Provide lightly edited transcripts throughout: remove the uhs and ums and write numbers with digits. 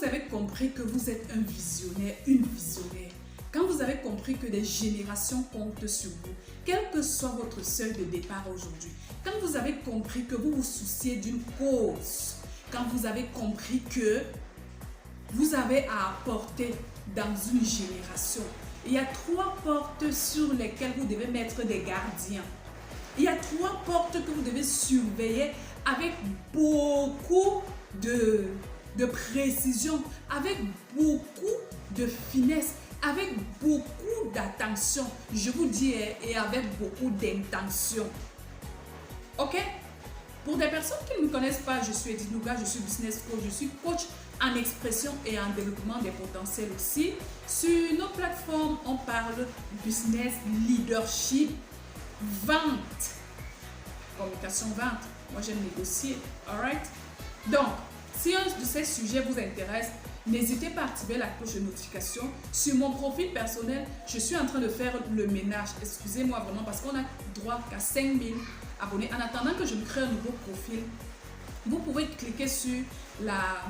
vous avez compris que vous êtes un visionnaire, une visionnaire, quand vous avez compris que des générations comptent sur vous, quel que soit votre seuil de départ aujourd'hui, quand vous avez compris que vous vous souciez d'une cause, quand vous avez compris que vous avez à apporter dans une génération, il y a 3 portes sur lesquelles vous devez mettre des gardiens. Il y a 3 portes que vous devez surveiller avec beaucoup de précision, avec beaucoup de finesse, avec beaucoup d'attention. Je vous dis, et avec beaucoup d'intention. Ok? Pour des personnes qui ne me connaissent pas, je suis Edith Nougat, je suis business coach, je suis coach en expression et en développement des potentiels aussi. Sur nos plateformes, on parle business, leadership, vente, communication vente. Moi, j'aime négocier. Alright? Donc, si un de ces sujets vous intéresse, n'hésitez pas à activer la cloche de notification. Sur mon profil personnel, je suis en train de faire le ménage. Excusez-moi vraiment parce qu'on a droit qu'à 5000 abonnés. En attendant que je me crée un nouveau profil, vous pouvez cliquer sur la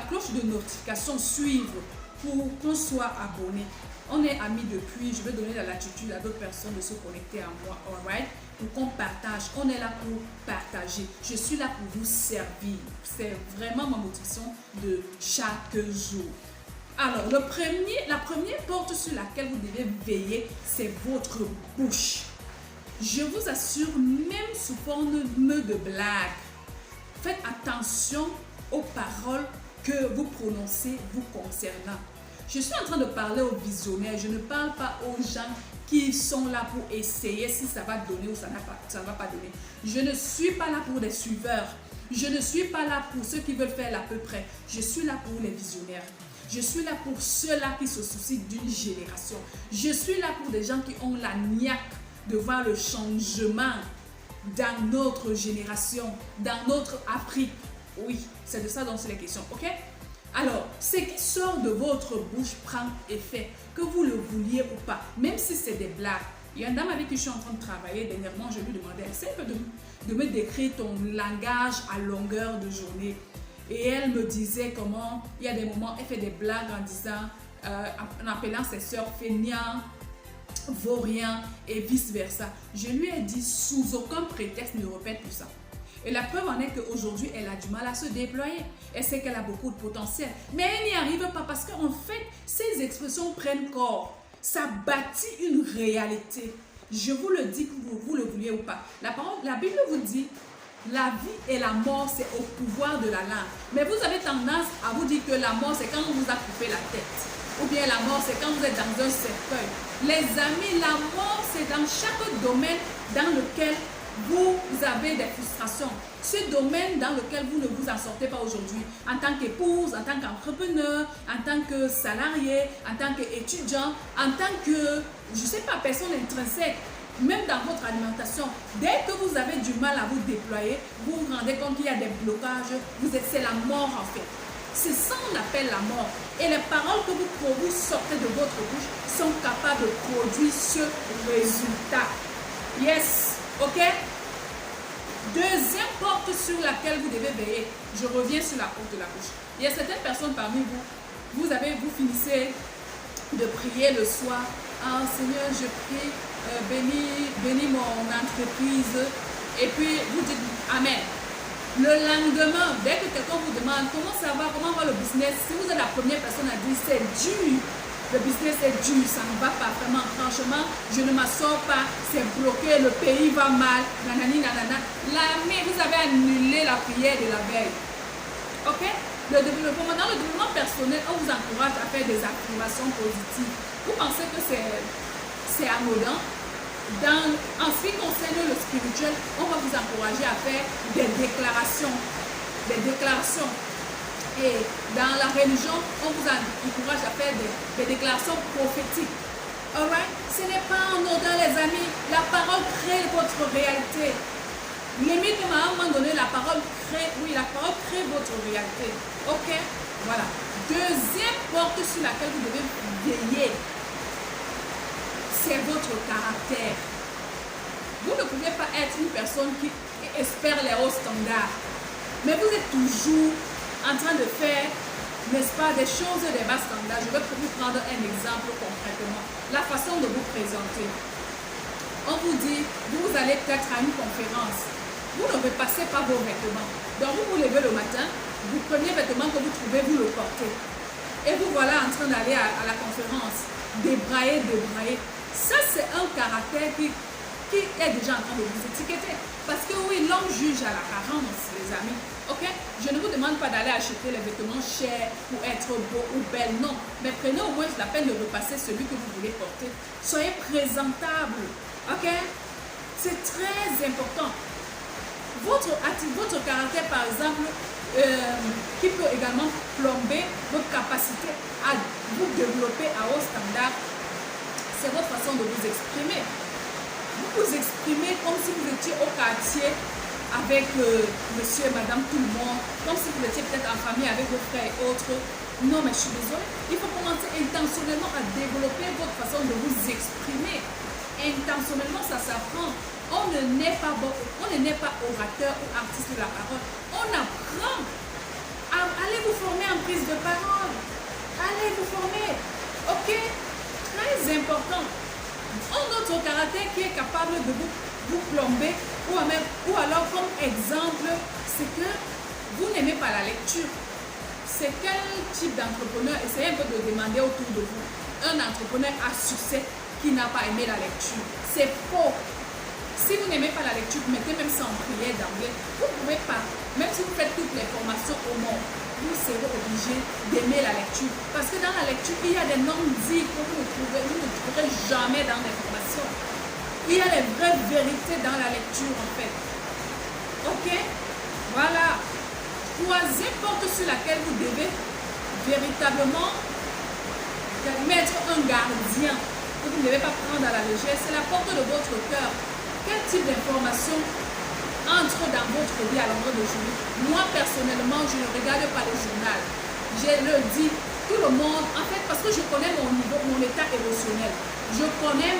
cloche de notification, suivre pour qu'on soit abonné. On est amis depuis, je vais donner la latitude à d'autres personnes de se connecter à moi, alright? Pour qu'on partage, on est là pour partager. Je suis là pour vous servir. C'est vraiment ma motivation de chaque jour. Alors, la première porte sur laquelle vous devez veiller, c'est votre bouche. Je vous assure, même sous forme de blague, faites attention aux paroles que vous prononcez vous concernant. Je suis en train de parler aux visionnaires, je ne parle pas aux gens qui sont là pour essayer si ça va donner ou ça ne va pas donner. Je ne suis pas là pour des suiveurs. Je ne suis pas là pour ceux qui veulent faire l'à peu près. Je suis là pour les visionnaires. Je suis là pour ceux-là qui se soucient d'une génération. Je suis là pour des gens qui ont la niaque de voir le changement dans notre génération, dans notre Afrique. Oui, c'est de ça dont c'est la question, ok? Alors, ce qui sort de votre bouche prend effet, que vous le vouliez ou pas, même si c'est des blagues. Il y a une dame avec qui je suis en train de travailler, dernièrement, je lui demandais, essaie de me décrire ton langage à longueur de journée. Et elle me disait comment, il y a des moments, elle fait des blagues en disant, en appelant ses sœurs feignants, vauriens et vice-versa. Je lui ai dit, sous aucun prétexte, ne répète plus ça. Et la preuve en est qu'aujourd'hui, elle a du mal à se déployer. Elle sait qu'elle a beaucoup de potentiel. Mais elle n'y arrive pas parce qu'en fait, ces expressions prennent corps. Ça bâtit une réalité. Je vous le dis que vous le vouliez ou pas. La Bible vous dit, la vie et la mort, c'est au pouvoir de la langue. Mais vous avez tendance à vous dire que la mort, c'est quand on vous a coupé la tête. Ou bien la mort, c'est quand vous êtes dans un cercueil. Les amis, la mort, c'est dans chaque domaine dans lequel vous avez des frustrations. Ce domaine dans lequel vous ne vous en sortez pas aujourd'hui, en tant qu'épouse, en tant qu'entrepreneur, en tant que salarié, en tant qu'étudiant, en tant que, je ne sais pas, personne intrinsèque, même dans votre alimentation. Dès que vous avez du mal à vous déployer, vous vous rendez compte qu'il y a des blocages, c'est la mort en fait. C'est ça qu'on appelle la mort. Et les paroles que vous sortez de votre bouche sont capables de produire ce résultat. Yes. Ok? Deuxième porte sur laquelle vous devez veiller. Je reviens sur la porte de la bouche. Il y a certaines personnes parmi vous, vous finissez de prier le soir. Ah Seigneur, je prie, bénis mon entreprise. Et puis vous dites Amen. Le lendemain, dès que quelqu'un vous demande comment ça va, comment va le business, si vous êtes la première personne à dire c'est dur. Le business est dur, ça ne va pas vraiment. Franchement, je ne m'assors pas, c'est bloqué, le pays va mal, nanani, nanana. Mais vous avez annulé la prière de la veille. Ok? Dans le développement personnel, on vous encourage à faire des affirmations positives. Vous pensez que c'est anodin? En ce qui concerne le spirituel, on va vous encourager à faire des déclarations. Des déclarations. Et dans la religion, on vous encourage à faire des déclarations prophétiques. Alright? Ce n'est pas anodin, les amis. La parole crée votre réalité. Limite, à un moment donné, la parole crée votre réalité. Ok? Voilà. Deuxième porte sur laquelle vous devez veiller, c'est votre caractère. Vous ne pouvez pas être une personne qui espère les hauts standards. Mais vous êtes toujours en train de faire, n'est-ce pas, des choses, des bas standards. Je vais vous prendre un exemple concrètement. La façon de vous présenter. On vous dit, vous allez peut-être à une conférence. Vous ne repassez pas vos vêtements. Donc vous vous levez le matin, vous prenez vêtements que vous trouvez, vous le portez. Et vous voilà en train d'aller à la conférence. Débrailler. Ça, c'est un caractère qui est déjà en train de vous étiqueter. Parce que oui, l'homme juge à l'apparence, les amis. Ok? Je ne vous demande pas d'aller acheter les vêtements chers pour être beau ou belle, non. Mais prenez au moins la peine de repasser celui que vous voulez porter. Soyez présentable. Ok? C'est très important. Votre caractère, par exemple, qui peut également plomber votre capacité à vous développer à haut standard, c'est votre façon de vous exprimer. Vous vous exprimez comme si vous étiez au quartier avec monsieur et madame tout le monde, comme si vous étiez peut-être en famille avec vos frères et autres. Non, mais je suis désolée. Il faut commencer intentionnellement à développer votre façon de vous exprimer. Intentionnellement, ça s'apprend. On ne naît pas orateur ou artiste de la parole. On apprend. Allez vous former en prise de parole. Allez vous former. Ok? Très important. Un autre caractère qui est capable de vous plomber ou alors comme exemple, c'est que vous n'aimez pas la lecture. C'est quel type d'entrepreneur? Essayez un peu de demander autour de vous. Un entrepreneur à succès qui n'a pas aimé la lecture. C'est faux. Si vous n'aimez pas la lecture, mettez même ça en prière d'anglais. Vous ne pouvez pas, même si vous faites toutes les formations au monde, vous serez obligé d'aimer la lecture. Parce que dans la lecture, il y a des non-dits que vous ne trouverez jamais dans les formations. Il y a les vraies vérités dans la lecture en fait. Ok? Voilà. Troisième porte sur laquelle vous devez véritablement mettre un gardien que vous ne devez pas prendre à la légère, c'est la porte de votre cœur. Quel type d'information entre dans votre vie à l'endroit de journée? Moi, personnellement, je ne regarde pas le journal. Je le dis, tout le monde, en fait, parce que je connais mon niveau, mon état émotionnel. Je connais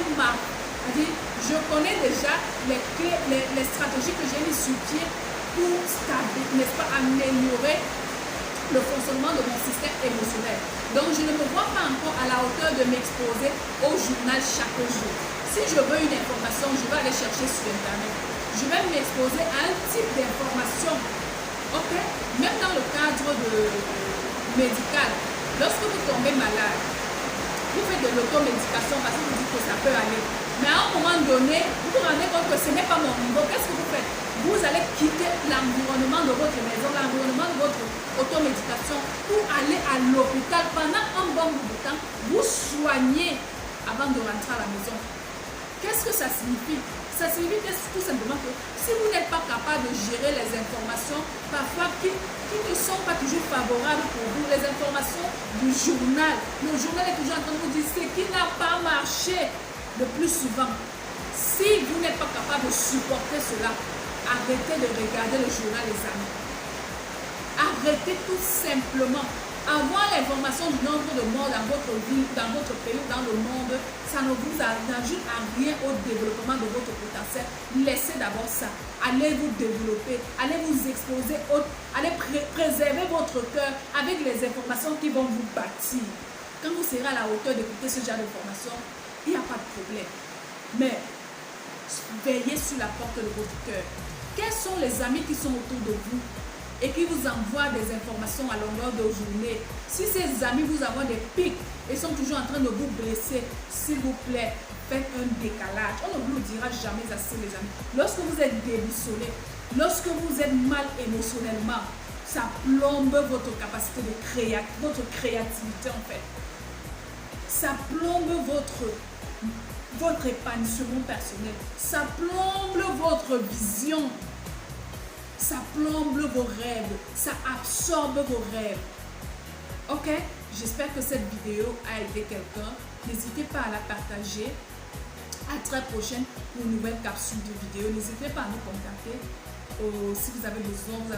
déjà les stratégies que j'ai mis sur pied pour n'est-ce pas, améliorer le fonctionnement de mon système émotionnel. Donc, je ne me vois pas encore à la hauteur de m'exposer au journal chaque jour. Si je veux une information, je vais aller chercher sur Internet. Je vais m'exposer à un type d'information. Ok? Même dans le cadre médical, lorsque vous tombez malade, vous faites de l'automédication parce que vous dites que ça peut aller. Mais à un moment donné, vous vous rendez compte que ce n'est pas mon niveau. Qu'est-ce que vous faites? Vous allez quitter l'environnement de votre maison, l'environnement de votre automédication pour aller à l'hôpital pendant un bon bout de temps. Vous soignez avant de rentrer à la maison. Qu'est-ce que ça signifie? Ça signifie tout simplement que si vous n'êtes pas capable de gérer les informations, parfois qui ne sont pas toujours favorables pour vous, les informations du journal. Le journal est toujours en train de vous dire ce qui n'a pas marché le plus souvent. Si vous n'êtes pas capable de supporter cela, arrêtez de regarder le journal, les amis. Arrêtez tout simplement. Avoir l'information du nombre de morts dans votre ville, dans votre pays, dans le monde, ça ne vous ajoute à rien au développement de votre potentiel. Laissez d'abord ça. Allez vous développer, allez vous exposer, allez préserver votre cœur avec les informations qui vont vous bâtir. Quand vous serez à la hauteur d'écouter ce genre d'informations, il n'y a pas de problème. Mais veillez sur la porte de votre cœur. Quels sont les amis qui sont autour de vous et qui vous envoient des informations à longueur de journée? Si ces amis vous envoient des pics et sont toujours en train de vous blesser, s'il vous plaît, faites un décalage. On ne vous le dira jamais assez, les amis. Lorsque vous êtes déboussolé, lorsque vous êtes mal émotionnellement, ça plombe votre capacité de créer, votre créativité en fait. Ça plombe votre épanouissement personnel. Ça plombe votre vision. Ça plombe vos rêves. Ça absorbe vos rêves. Ok? J'espère que cette vidéo a aidé quelqu'un. N'hésitez pas à la partager. À très prochaine pour une nouvelle capsule de vidéo. N'hésitez pas à nous contacter si vous avez besoin.